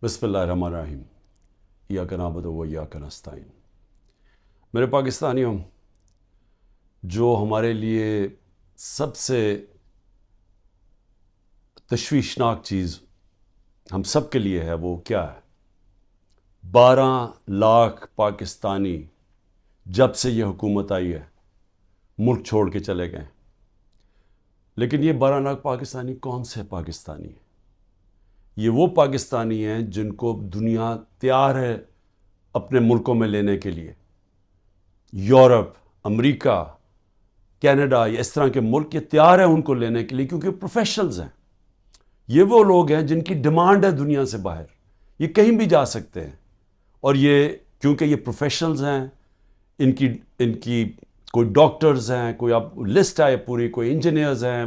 بسم اللہ الرحمن الرحیم ایاک نعبد و ایاک نستعین۔ میرے پاکستانیوں، جو ہمارے لیے سب سے تشویشناک چیز ہم سب کے لیے ہے وہ کیا ہے؟ 12 لاکھ پاکستانی جب سے یہ حکومت آئی ہے ملک چھوڑ کے چلے گئے۔ لیکن یہ 12 لاکھ پاکستانی کون سے پاکستانی ہیں؟ یہ وہ پاکستانی ہیں جن کو دنیا تیار ہے اپنے ملکوں میں لینے کے لیے۔ یورپ، امریکہ، کینیڈا، یہ اس طرح کے ملک یہ تیار ہیں ان کو لینے کے لیے، کیونکہ پروفیشنلز ہیں۔ یہ وہ لوگ ہیں جن کی ڈیمانڈ ہے دنیا سے باہر، یہ کہیں بھی جا سکتے ہیں۔ اور یہ کیونکہ یہ پروفیشنلز ہیں، ان کی کوئی ڈاکٹرز ہیں، کوئی اب لسٹ ہے پوری، کوئی انجینئرز ہیں،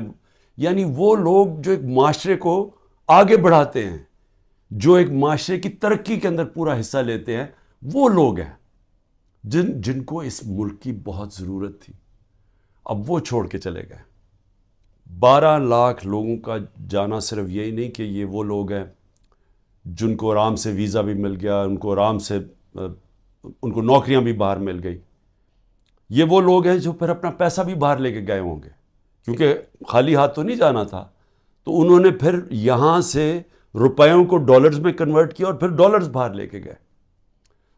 یعنی وہ لوگ جو ایک معاشرے کو آگے بڑھاتے ہیں، جو ایک معاشرے کی ترقی کے اندر پورا حصہ لیتے ہیں، وہ لوگ ہیں جن کو اس ملک کی بہت ضرورت تھی۔ اب وہ چھوڑ کے چلے گئے۔ 12 لاکھ لوگوں کا جانا صرف یہی نہیں کہ یہ وہ لوگ ہیں جن کو آرام سے ویزا بھی مل گیا، ان کو آرام سے ان کو نوکریاں بھی باہر مل گئی۔ یہ وہ لوگ ہیں جو پھر اپنا پیسہ بھی باہر لے کے گئے ہوں گے، کیونکہ خالی ہاتھ تو نہیں جانا تھا، تو انہوں نے پھر یہاں سے روپیوں کو ڈالرز میں کنورٹ کیا اور پھر ڈالرز باہر لے کے گئے۔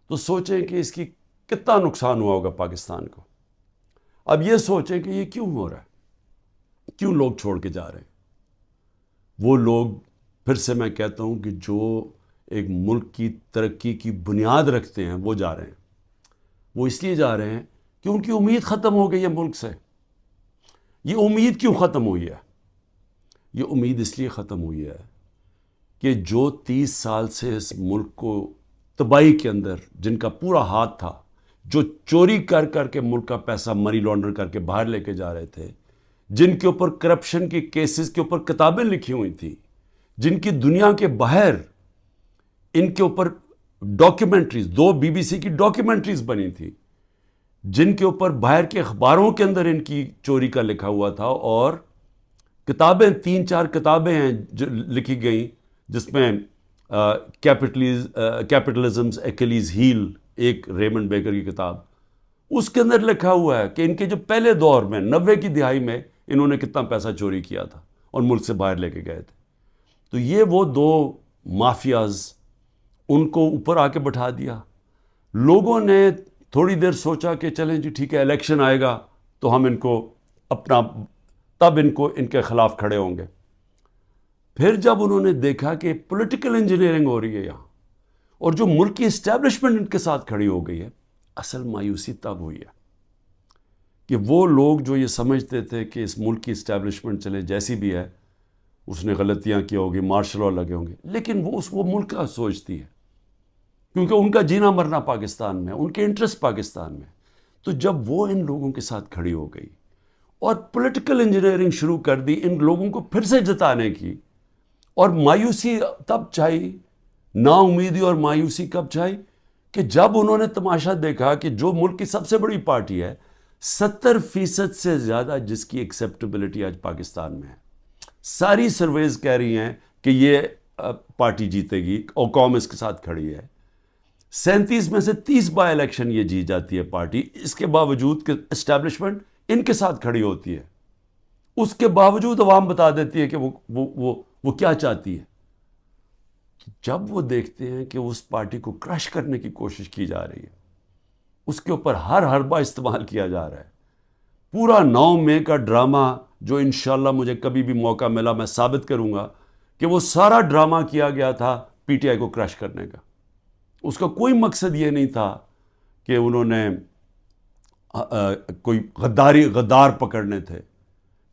تو سوچیں کہ اس کی کتنا نقصان ہوا ہوگا پاکستان کو۔ اب یہ سوچیں کہ یہ کیوں ہو رہا ہے، کیوں لوگ چھوڑ کے جا رہے ہیں۔ وہ لوگ، پھر سے میں کہتا ہوں کہ جو ایک ملک کی ترقی کی بنیاد رکھتے ہیں وہ جا رہے ہیں۔ وہ اس لیے جا رہے ہیں کہ ان کی امید ختم ہو گئی ہے ملک سے۔ یہ امید کیوں ختم ہوئی ہے؟ یہ امید اس لیے ختم ہوئی ہے کہ جو 30 سال سے اس ملک کو تباہی کے اندر جن کا پورا ہاتھ تھا، جو چوری کر کر کے ملک کا پیسہ منی لانڈر کر کے باہر لے کے جا رہے تھے، جن کے اوپر کرپشن کے کیسز کے اوپر کتابیں لکھی ہوئی تھیں، جن کی دنیا کے باہر ان کے اوپر ڈاکیومنٹریز، 2 BBC کی ڈاکیومنٹریز بنی تھی، جن کے اوپر باہر کے اخباروں کے اندر ان کی چوری کا لکھا ہوا تھا، اور کتابیں 3-4 کتابیں ہیں جو لکھی گئیں، جس میں کیپٹلزمز ایکلیز ہیل، ایک ریمنڈ بیکر کی کتاب، اس کے اندر لکھا ہوا ہے کہ ان کے جو پہلے دور میں 90 کی دہائی میں انہوں نے کتنا پیسہ چوری کیا تھا اور ملک سے باہر لے کے گئے تھے۔ تو یہ وہ 2 مافیاز، ان کو اوپر آ کے بٹھا دیا۔ لوگوں نے تھوڑی دیر سوچا کہ چلیں جی ٹھیک ہے، الیکشن آئے گا تو ہم ان کو تب ان کے خلاف کھڑے ہوں گے۔ پھر جب انہوں نے دیکھا کہ پولیٹیکل انجینئرنگ ہو رہی ہے یہاں، اور جو ملک کی اسٹیبلشمنٹ ان کے ساتھ کھڑی ہو گئی ہے، اصل مایوسی تب ہوئی ہے کہ وہ لوگ جو یہ سمجھتے تھے کہ اس ملک کی اسٹیبلشمنٹ چلے جیسی بھی ہے، اس نے غلطیاں کی ہوگی، مارشل لا لگے ہوں گے، لیکن وہ ملک کا سوچتی ہے، کیونکہ ان کا جینا مرنا پاکستان میں، ان کے انٹرسٹ پاکستان میں۔ تو جب وہ ان لوگوں کے ساتھ کھڑی ہو گئی اور پولیٹیکل انجینئرنگ شروع کر دی ان لوگوں کو پھر سے جتانے کی، اور مایوسی تب چھائی، نا امیدی اور مایوسی کب چھائی کہ جب انہوں نے تماشا دیکھا کہ جو ملک کی سب سے بڑی پارٹی ہے، 70% سے زیادہ جس کی ایکسیپٹیبلٹی آج پاکستان میں ہے، ساری سرویز کہہ رہی ہیں کہ یہ پارٹی جیتے گی اور قوم اس کے ساتھ کھڑی ہے، 37 میں سے 30 بائی الیکشن یہ جیت جاتی ہے پارٹی، اس کے باوجود کہ اسٹیبلشمنٹ ان کے ساتھ کھڑی ہوتی ہے، اس کے باوجود عوام بتا دیتی ہے کہ وہ کیا چاہتی ہے۔ جب وہ دیکھتے ہیں کہ اس پارٹی کو کرش کرنے کی کوشش کی جا رہی ہے، اس کے اوپر ہر حربہ استعمال کیا جا رہا ہے، پورا 9 مئی کا ڈرامہ جو انشاءاللہ مجھے کبھی بھی موقع ملا میں ثابت کروں گا کہ وہ سارا ڈرامہ کیا گیا تھا PTI کو کرش کرنے کا۔ اس کا کوئی مقصد یہ نہیں تھا کہ انہوں نے کوئی غدار پکڑنے تھے،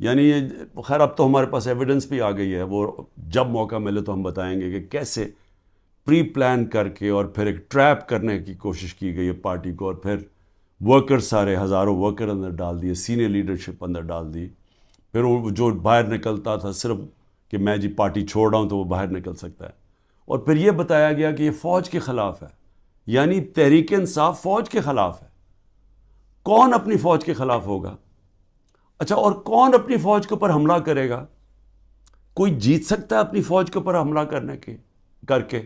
یعنی یہ خیر اب تو ہمارے پاس ایویڈنس بھی آ گئی ہے، وہ جب موقع ملے تو ہم بتائیں گے کہ کیسے پری پلان کر کے اور پھر ایک ٹریپ کرنے کی کوشش کی گئی ہے پارٹی کو، اور پھر ورکر سارے ہزاروں ورکر اندر ڈال دیے، سینئر لیڈرشپ اندر ڈال دی، پھر وہ جو باہر نکلتا تھا صرف کہ میں جی پارٹی چھوڑ رہا ہوں تو وہ باہر نکل سکتا ہے، اور پھر یہ بتایا گیا کہ یہ فوج کے خلاف ہے، یعنی تحریک انصاف فوج کے خلاف ہے۔ کون اپنی فوج کے خلاف ہوگا؟ اچھا، اور کون اپنی فوج کے اوپر حملہ کرے گا؟ کوئی جیت سکتا ہے اپنی فوج کے اوپر حملہ کر کے؟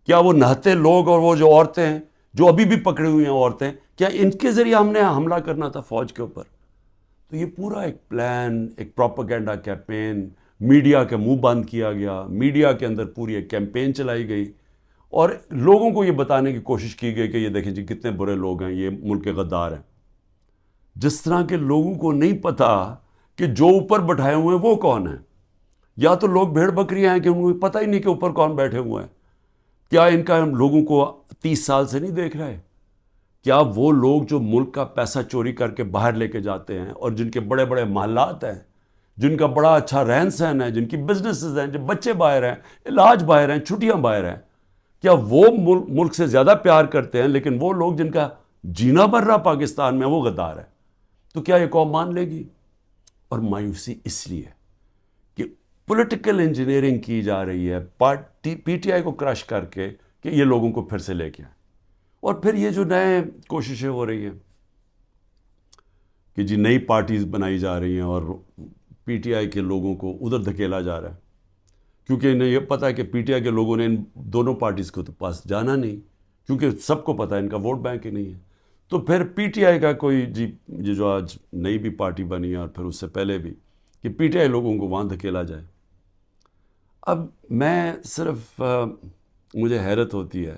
کیا وہ نہتے لوگ اور وہ جو عورتیں ہیں جو ابھی بھی پکڑی ہوئی ہیں عورتیں، کیا ان کے ذریعے ہم نے حملہ کرنا تھا فوج کے اوپر؟ تو یہ پورا ایک پلان، ایک پروپیگنڈا کیمپین، میڈیا کے منہ بند کیا گیا، میڈیا کے اندر پوری ایک کیمپین چلائی گئی اور لوگوں کو یہ بتانے کی کوشش کی گئی کہ یہ دیکھیں جی کتنے برے لوگ ہیں، یہ ملک کے غدار ہیں. جس طرح کے لوگوں کو نہیں پتا کہ جو اوپر بٹھائے ہوئے ہیں وہ کون ہیں. یا تو لوگ بھیڑ بکریاں ہیں کہ ان کو پتہ ہی نہیں کہ اوپر کون بیٹھے ہوئے ہیں. کیا ان کا لوگوں کو 30 سال سے نہیں دیکھ رہے؟ کیا وہ لوگ جو ملک کا پیسہ چوری کر کے باہر لے کے جاتے ہیں اور جن کے بڑے بڑے محلات ہیں، جن کا بڑا اچھا رہن سہن ہے، جن کی بزنسز ہیں، جن بچے باہر ہیں، علاج باہر ہیں، چھٹیاں باہر ہیں، کیا وہ ملک سے زیادہ پیار کرتے ہیں؟ لیکن وہ لوگ جن کا جینا بھر رہا پاکستان میں وہ غدار ہے. تو کیا یہ قوم مان لے گی؟ اور مایوسی اس لیے کہ پولیٹیکل انجینئرنگ کی جا رہی ہے پی ٹی آئی کو کرش کر کے کہ یہ لوگوں کو پھر سے لے کے آئیں. اور پھر یہ جو نئے کوششیں ہو رہی ہیں کہ جی نئی پارٹیز بنائی جا رہی ہیں اور پی ٹی آئی کے لوگوں کو ادھر دھکیلا جا رہا ہے، کیونکہ انہیں یہ پتہ ہے کہ پی ٹی آئی کے لوگوں نے ان دونوں پارٹیز کو تو پاس جانا نہیں، کیونکہ سب کو پتہ ہے ان کا ووٹ بینک ہی نہیں ہے. تو پھر پی ٹی آئی کا کوئی جی یہ جو آج نئی بھی پارٹی بنی ہے اور پھر اس سے پہلے بھی کہ پی ٹی آئی لوگوں کو وہاں دھکیلا جائے. اب میں صرف مجھے حیرت ہوتی ہے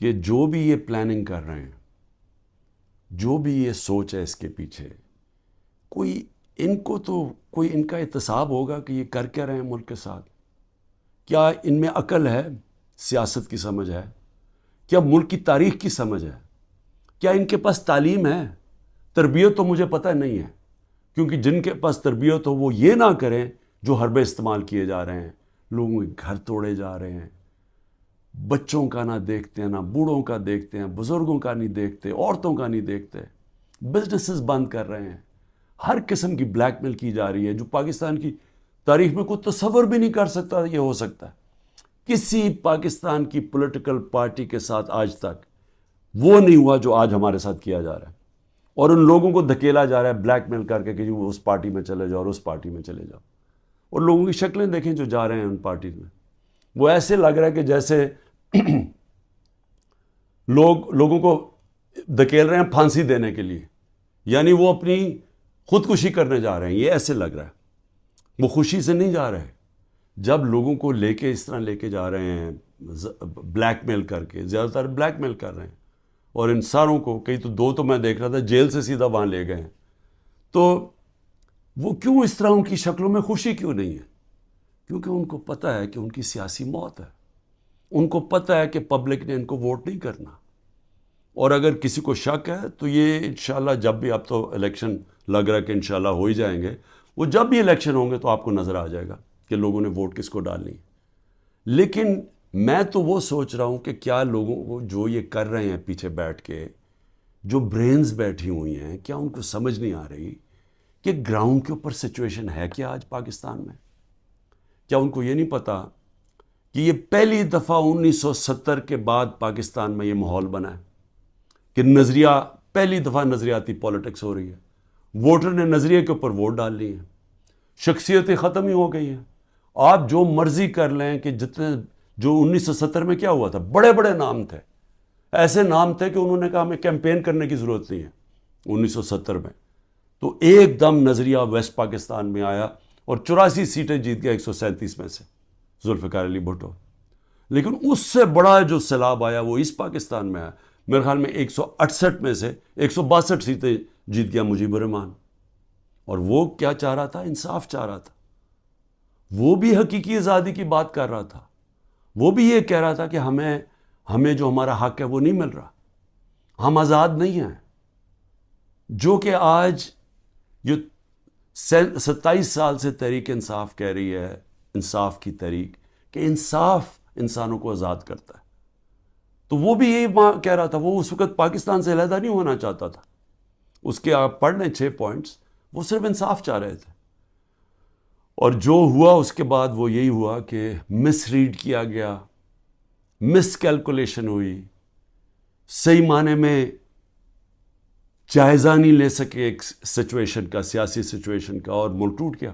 کہ جو بھی یہ پلاننگ کر رہے ہیں، جو بھی یہ سوچ ہے اس کے پیچھے، کوئی ان کو تو کوئی ان کا احتساب ہوگا کہ یہ کر کیا رہے ہیں ملک کے ساتھ؟ کیا ان میں عقل ہے، سیاست کی سمجھ ہے، کیا ملک کی تاریخ کی سمجھ ہے، کیا ان کے پاس تعلیم ہے؟ تربیت تو مجھے پتہ نہیں ہے، کیونکہ جن کے پاس تربیت ہو وہ یہ نہ کریں جو حربے استعمال کیے جا رہے ہیں. لوگوں کے گھر توڑے جا رہے ہیں، بچوں کا نہ دیکھتے ہیں، نہ بوڑھوں کا دیکھتے ہیں، بزرگوں کا نہیں دیکھتے، عورتوں کا نہیں دیکھتے، بزنسز بند کر رہے ہیں، ہر قسم کی بلیک میل کی جا رہی ہے جو پاکستان کی تاریخ میں کوئی تصور بھی نہیں کر سکتا یہ ہو سکتا ہے. کسی پاکستان کی پولیٹیکل پارٹی کے ساتھ آج تک وہ نہیں ہوا جو آج ہمارے ساتھ کیا جا رہا ہے. اور ان لوگوں کو دھکیلا جا رہا ہے بلیک میل کر کے کہ وہ اس پارٹی میں چلے جاؤ اور اس پارٹی میں چلے جاؤ. اور لوگوں کی شکلیں دیکھیں جو جا رہے ہیں ان پارٹیز میں، وہ ایسے لگ رہا ہے کہ جیسے لوگوں کو دھکیل رہے ہیں پھانسی دینے کے لیے، یعنی وہ اپنی خودکشی کرنے جا رہے ہیں. یہ ایسے لگ رہا ہے، وہ خوشی سے نہیں جا رہے. جب لوگوں کو لے کے اس طرح لے کے جا رہے ہیں بلیک میل کر کے، زیادہ تر بلیک میل کر رہے ہیں، اور ان ساروں کو کئی تو دو تو میں دیکھ رہا تھا جیل سے سیدھا وہاں لے گئے ہیں. تو وہ کیوں اس طرح ان کی شکلوں میں خوشی کیوں نہیں ہے؟ کیونکہ ان کو پتہ ہے کہ ان کی سیاسی موت ہے. ان کو پتہ ہے کہ پبلک نے ان کو ووٹ نہیں کرنا. اور اگر کسی کو شک ہے تو یہ انشاءاللہ جب بھی، اب تو الیکشن لگ رہا ہے کہ انشاءاللہ ہو ہی جائیں گے، وہ جب بھی الیکشن ہوں گے تو آپ کو نظر آ جائے گا کہ لوگوں نے ووٹ کس کو ڈالنی ہے. لیکن میں تو وہ سوچ رہا ہوں کہ کیا لوگوں کو جو یہ کر رہے ہیں پیچھے بیٹھ کے، جو برینز بیٹھی ہوئی ہیں، کیا ان کو سمجھ نہیں آ رہی کہ گراؤنڈ کے اوپر سچویشن ہے کیا آج پاکستان میں؟ کیا ان کو یہ نہیں پتا کہ یہ پہلی دفعہ 1970 کے بعد پاکستان میں یہ ماحول بنا ہے کہ نظریہ، پہلی دفعہ نظریاتی پولیٹکس ہو رہی ہے. ووٹر نے نظریے کے اوپر ووٹ ڈال لی ہیں، شخصیتیں ختم ہی ہو گئی ہیں. آپ جو مرضی کر لیں کہ جتنے جو 1970 میں کیا ہوا تھا، بڑے بڑے نام تھے، ایسے نام تھے کہ انہوں نے کہا ہمیں کیمپین کرنے کی ضرورت نہیں ہے 1970 میں. تو ایک دم نظریہ ویسٹ پاکستان میں آیا اور 84 سیٹیں جیت گیا 137 میں سے ذوالفقار علی بھٹو. لیکن اس سے بڑا جو سیلاب آیا وہ اس پاکستان میں آیا. میرے خیال میں 168 میں سے 162 سیٹیں جیت گیا مجیب الرحمان. اور وہ کیا چاہ رہا تھا؟ انصاف چاہ رہا تھا. وہ بھی حقیقی آزادی کی بات کر رہا تھا. وہ بھی یہ کہہ رہا تھا کہ ہمیں جو ہمارا حق ہے وہ نہیں مل رہا، ہم آزاد نہیں ہیں. جو کہ آج یہ 27 سال سے تحریک انصاف کہہ رہی ہے، انصاف کی تحریک، کہ انصاف انسانوں کو آزاد کرتا ہے. تو وہ بھی یہی کہہ رہا تھا. وہ اس وقت پاکستان سے علیحدہ نہیں ہونا چاہتا تھا. اس کے آپ پڑھ لیں 6 پوائنٹس، وہ صرف انصاف چاہ رہے تھے. اور جو ہوا اس کے بعد وہ یہی ہوا کہ مس ریڈ کیا گیا، مس کیلکولیشن ہوئی، صحیح معنی میں جائزہ نہیں لے سکے ایک سچویشن کا، سیاسی سچویشن کا، اور ملک ٹوٹ گیا.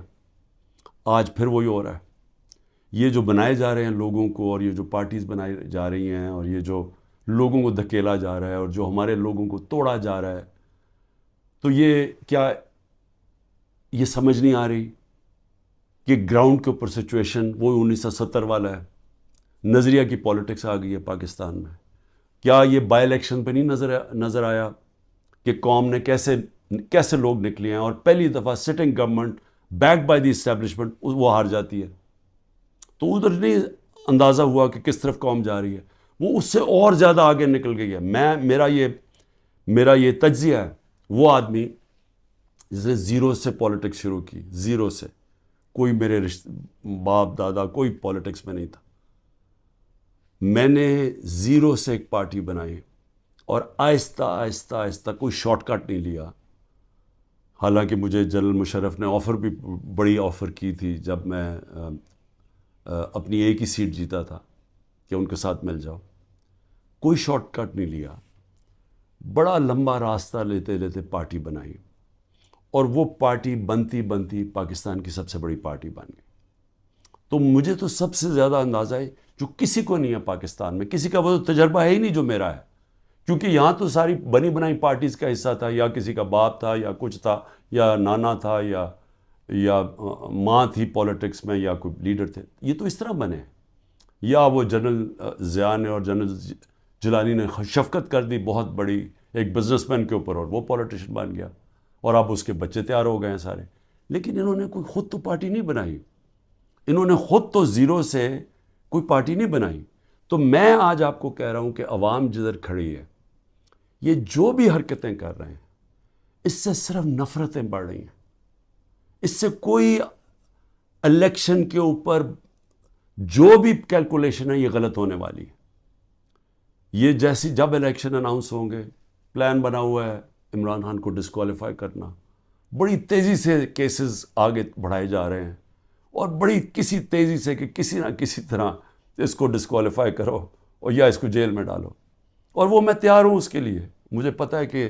آج پھر وہی ہو رہا ہے. یہ جو بنائے جا رہے ہیں لوگوں کو، اور یہ جو پارٹیز بنائی جا رہی ہیں، اور یہ جو لوگوں کو دھکیلا جا رہا ہے، اور جو ہمارے لوگوں کو توڑا جا رہا ہے، تو یہ کیا یہ سمجھ نہیں آ رہی کہ گراؤنڈ کے اوپر سچویشن وہ 1970 والا ہے؟ نظریہ کی پولیٹکس آ گئی ہے پاکستان میں. کیا یہ بائی الیکشن پہ نہیں نظر آیا کہ قوم نے کیسے لوگ نکلے ہیں، اور پہلی دفعہ sitting government back by the establishment وہ ہار جاتی ہے؟ تو ادھر نہیں اندازہ ہوا کہ کس طرف قوم جا رہی ہے، وہ اس سے اور زیادہ آگے نکل گئی ہے. میرا یہ تجزیہ ہے. وہ آدمی جس نے زیرو سے پولیٹکس شروع کی، زیرو سے، کوئی میرے باپ دادا کوئی پولیٹکس میں نہیں تھا. میں نے زیرو سے ایک پارٹی بنائی، اور آہستہ آہستہ آہستہ کوئی شارٹ کٹ نہیں لیا. حالانکہ مجھے جنرل مشرف نے آفر بھی بڑی آفر کی تھی جب میں اپنی ایک ہی سیٹ جیتا تھا کہ ان کے ساتھ مل جاؤ. کوئی شارٹ کٹ نہیں لیا، بڑا لمبا راستہ لیتے لیتے پارٹی بنائی، اور وہ پارٹی بنتی بنتی پاکستان کی سب سے بڑی پارٹی بن گئی. تو مجھے تو سب سے زیادہ اندازہ ہے جو کسی کو نہیں ہے پاکستان میں، کسی کا وہ تجربہ ہے ہی نہیں جو میرا ہے. کیونکہ یہاں تو ساری بنی بنائی پارٹیز کا حصہ تھا، یا کسی کا باپ تھا، یا کچھ تھا، یا نانا تھا، یا ماں تھی پولیٹکس میں، یا کوئی لیڈر تھے. یہ تو اس طرح بنے. یا وہ جنرل ضیاء نے اور جنرل جیلانی نے شفقت کر دی بہت بڑی ایک بزنس مین کے اوپر، اور وہ پولیٹیشین بن گیا، اور اب اس کے بچے تیار ہو گئے ہیں سارے. لیکن انہوں نے کوئی خود تو پارٹی نہیں بنائی، انہوں نے خود تو زیرو سے کوئی پارٹی نہیں بنائی. تو میں آج آپ کو کہہ رہا ہوں کہ عوام جدھر کھڑی ہے، یہ جو بھی حرکتیں کر رہے ہیں، اس سے صرف نفرتیں بڑھ رہی ہیں. اس سے کوئی الیکشن کے اوپر جو بھی کیلکولیشن ہے یہ غلط ہونے والی ہے. یہ جیسی جب الیکشن اناؤنس ہوں گے، پلان بنا ہوا ہے عمران خان کو ڈسکوالیفائی کرنا. بڑی تیزی سے کیسز آگے بڑھائے جا رہے ہیں، اور بڑی کسی تیزی سے کہ کسی نہ کسی طرح اس کو ڈسکوالیفائی کرو اور یا اس کو جیل میں ڈالو. اور وہ میں تیار ہوں اس کے لیے. مجھے پتہ ہے کہ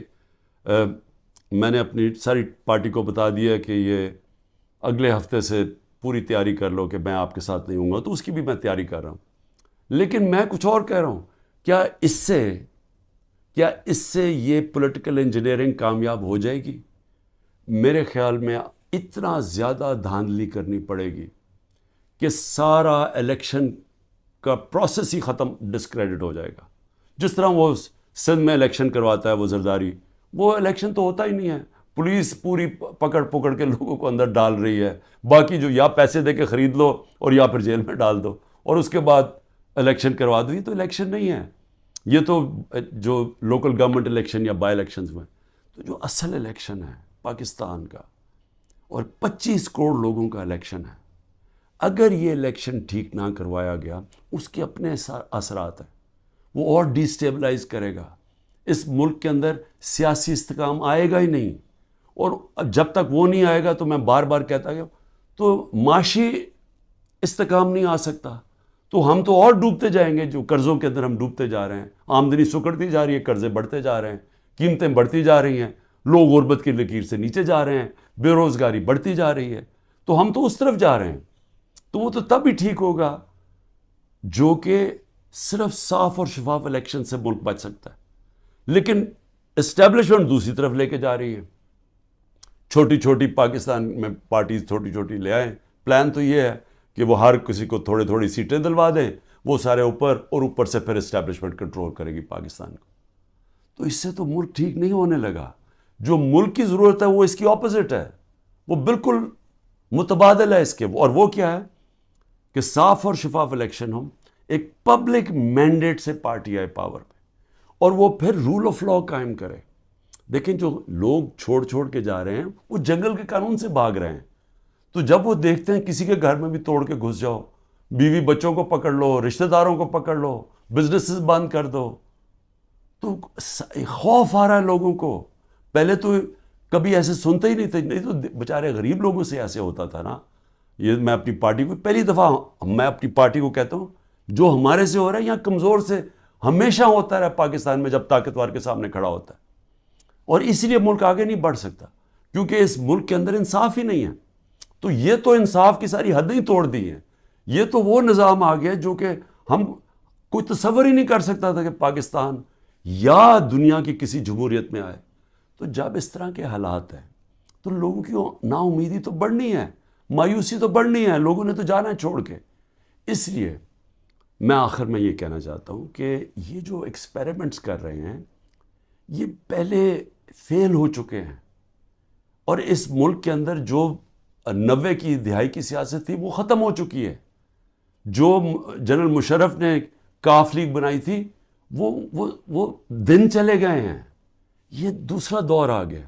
میں نے اپنی ساری پارٹی کو بتا دیا کہ یہ اگلے ہفتے سے پوری تیاری کر لو کہ میں آپ کے ساتھ نہیں ہوں گا، تو اس کی بھی میں تیاری کر رہا ہوں. لیکن میں کچھ اور کہہ رہا ہوں. کیا اس سے یہ پولیٹیکل انجینئرنگ کامیاب ہو جائے گی؟ میرے خیال میں اتنا زیادہ دھاندلی کرنی پڑے گی کہ سارا الیکشن کا پروسیس ہی ختم، ڈسکریڈٹ ہو جائے گا. جس طرح وہ سندھ میں الیکشن کرواتا ہے وہ زرداری، وہ الیکشن تو ہوتا ہی نہیں ہے. پولیس پوری پکڑ کے لوگوں کو اندر ڈال رہی ہے، باقی جو یا پیسے دے کے خرید لو اور یا پھر جیل میں ڈال دو، اور اس کے بعد الیکشن کروا دو. یہ تو الیکشن نہیں ہے. یہ تو جو لوکل گورنمنٹ الیکشن یا بائی الیکشنز میں، تو جو اصل الیکشن ہے پاکستان کا، اور 25 کروڑ لوگوں کا الیکشن ہے، اگر یہ الیکشن ٹھیک نہ کروایا گیا، اس کے اپنے اثرات ہیں. وہ اور ڈی اسٹیبلائز کرے گا. اس ملک کے اندر سیاسی استحکام آئے گا ہی نہیں، اور جب تک وہ نہیں آئے گا تو میں بار بار کہتا ہوں تو معاشی استحکام نہیں آ سکتا. تو ہم تو اور ڈوبتے جائیں گے، جو قرضوں کے اندر ہم ڈوبتے جا رہے ہیں. آمدنی سکڑتی جا رہی ہے، قرضے بڑھتے جا رہے ہیں، قیمتیں بڑھتی جا رہی ہیں، لوگ غربت کی لکیر سے نیچے جا رہے ہیں، بے روزگاری بڑھتی جا رہی ہے. تو ہم تو اس طرف جا رہے ہیں. تو وہ تو تب ہی ٹھیک ہوگا جو کہ صرف صاف اور شفاف الیکشن سے ملک بچ سکتا ہے. لیکن اسٹیبلشمنٹ دوسری طرف لے کے جا رہی ہے. چھوٹی چھوٹی پاکستان میں پارٹیز چھوٹی چھوٹی لے آئیں. پلان تو یہ ہے کہ وہ ہر کسی کو تھوڑی سیٹیں دلوا دیں، وہ سارے اوپر، اور اوپر سے پھر اسٹیبلشمنٹ کنٹرول کرے گی پاکستان کو. تو اس سے تو ملک ٹھیک نہیں ہونے لگا. جو ملک کی ضرورت ہے وہ اس کی اپوزٹ ہے، وہ بالکل متبادل ہے اس کے. اور وہ کیا ہے کہ صاف اور شفاف الیکشن ہو، ایک پبلک مینڈیٹ سے پارٹی آئے پاور پہ، اور وہ پھر رول آف لا قائم کرے. دیکھیں جو لوگ چھوڑ کے جا رہے ہیں وہ جنگل کے قانون سے بھاگ رہے ہیں. تو جب وہ دیکھتے ہیں کسی کے گھر میں بھی توڑ کے گھس جاؤ، بیوی بچوں کو پکڑ لو، رشتہ داروں کو پکڑ لو، بزنسز بند کر دو، تو خوف آ رہا ہے لوگوں کو. پہلے تو کبھی ایسے سنتے ہی نہیں تھے، نہیں تو بیچارے غریب لوگوں سے ایسے ہوتا تھا نا. یہ میں اپنی پارٹی کو پہلی دفعہ میں اپنی پارٹی کو کہتا ہوں، جو ہمارے سے ہو رہا ہے یہاں کمزور سے ہمیشہ ہوتا رہا پاکستان میں، جب طاقتور کے سامنے کھڑا ہوتا ہے. اور اسی لیے ملک آگے نہیں بڑھ سکتا، کیونکہ اس ملک کے اندر انصاف ہی نہیں ہے. تو یہ تو انصاف کی ساری حدیں ہی توڑ دی ہیں. یہ تو وہ نظام آ گیا جو کہ ہم کوئی تصور ہی نہیں کر سکتا تھا کہ پاکستان یا دنیا کی کسی جمہوریت میں آئے. تو جب اس طرح کے حالات ہیں تو لوگوں کی نا امیدی تو بڑھنی ہے, مایوسی تو بڑھنی ہے, لوگوں نے تو جانا ہے چھوڑ کے. اس لیے میں آخر میں یہ کہنا چاہتا ہوں کہ یہ جو ایکسپیریمنٹس کر رہے ہیں یہ پہلے فیل ہو چکے ہیں, اور اس ملک کے اندر جو 90 کی دہائی کی سیاست تھی وہ ختم ہو چکی ہے. جو جنرل مشرف نے کاف لیگ بنائی تھی وہ دن چلے گئے ہیں. یہ دوسرا دور آ گیا,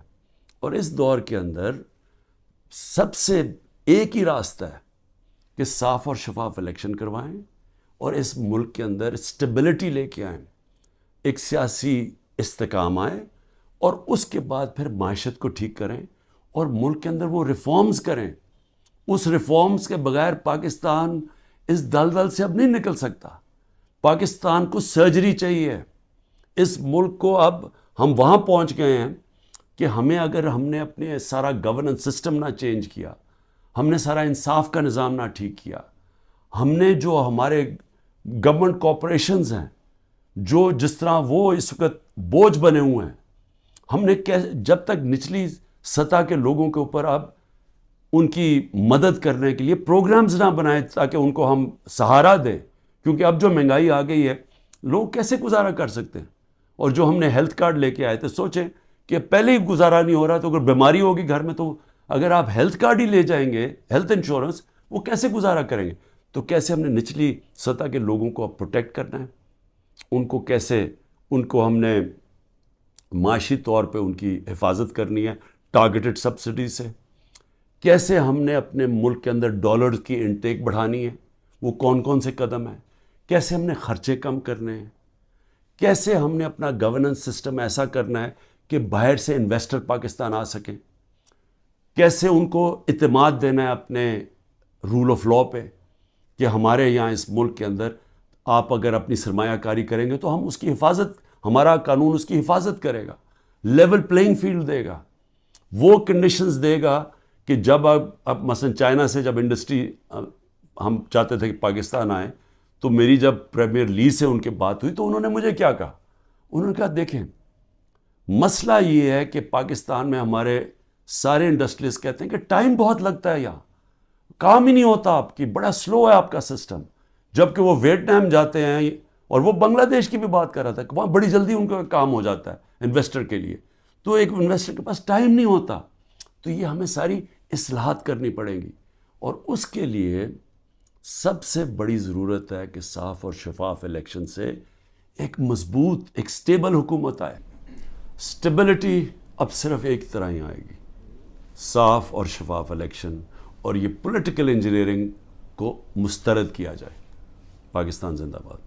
اور اس دور کے اندر سب سے ایک ہی راستہ ہے کہ صاف اور شفاف الیکشن کروائیں اور اس ملک کے اندر اسٹیبلٹی لے کے آئیں, ایک سیاسی استحکام آئے, اور اس کے بعد پھر معیشت کو ٹھیک کریں اور ملک کے اندر وہ ریفارمز کریں. اس ریفارمز کے بغیر پاکستان اس دلدل سے اب نہیں نکل سکتا. پاکستان کو سرجری چاہیے. اس ملک کو اب ہم وہاں پہنچ گئے ہیں کہ اگر ہم نے اپنے سارا گورننس سسٹم نہ چینج کیا, ہم نے سارا انصاف کا نظام نہ ٹھیک کیا, ہم نے جو ہمارے گورنمنٹ کارپوریشنز ہیں جو جس طرح وہ اس وقت بوجھ بنے ہوئے ہیں, ہم نے جب تک نچلی سطح کے لوگوں کے اوپر اب ان کی مدد کرنے کے لیے پروگرامز نہ بنائے تاکہ ان کو ہم سہارا دیں, کیونکہ اب جو مہنگائی آ گئی ہے لوگ کیسے گزارا کر سکتے ہیں. اور جو ہم نے ہیلتھ کارڈ لے کے آئے تھے, سوچیں کہ پہلے ہی گزارا نہیں ہو رہا تو اگر بیماری ہوگی گھر میں تو اگر آپ ہیلتھ کارڈ ہی لے جائیں گے, ہیلتھ انشورنس, وہ کیسے گزارا کریں گے. تو کیسے ہم نے نچلی سطح کے لوگوں کو اب پروٹیکٹ کرنا ہے, ان کو ہم نے معاشی طور پہ ان کی حفاظت کرنی ہے ٹارگیٹڈ سبسڈی سے. کیسے ہم نے اپنے ملک کے اندر ڈالرز کی انٹیک بڑھانی ہے, وہ کون سے قدم ہیں. کیسے ہم نے خرچے کم کرنے ہیں. کیسے ہم نے اپنا گورننس سسٹم ایسا کرنا ہے کہ باہر سے انویسٹر پاکستان آ سکیں. کیسے ان کو اعتماد دینا ہے اپنے رول آف لا پہ کہ ہمارے یہاں اس ملک کے اندر آپ اگر اپنی سرمایہ کاری کریں گے تو ہم اس کی حفاظت, ہمارا قانون اس کی حفاظت کرے گا, لیول پلینگ فیلڈ دے گا, وہ کنڈیشنز دے گا کہ جب اب مثلا چائنا سے جب انڈسٹری ہم چاہتے تھے کہ پاکستان آئے تو میری جب پریمیئر لی سے ان کے بات ہوئی تو انہوں نے مجھے کیا کہا, انہوں نے کہا دیکھیں مسئلہ یہ ہے کہ پاکستان میں ہمارے سارے انڈسٹریز کہتے ہیں کہ ٹائم بہت لگتا ہے, یہاں کام ہی نہیں ہوتا آپ کی, بڑا سلو ہے آپ کا سسٹم. جبکہ وہ ویتنام جاتے ہیں, اور وہ بنگلہ دیش کی بھی بات کر رہا تھا کہ وہاں بڑی جلدی ان کا کام ہو جاتا ہے انویسٹر کے لیے. تو ایک انویسٹر کے پاس ٹائم نہیں ہوتا. تو یہ ہمیں ساری اصلاحات کرنی پڑیں گی, اور اس کے لیے سب سے بڑی ضرورت ہے کہ صاف اور شفاف الیکشن سے ایک مضبوط, ایک سٹیبل حکومت آئے. سٹیبلٹی اب صرف ایک طرح ہی آئے گی, صاف اور شفاف الیکشن, اور یہ پولیٹیکل انجینئرنگ کو مسترد کیا جائے. پاکستان زندہ باد.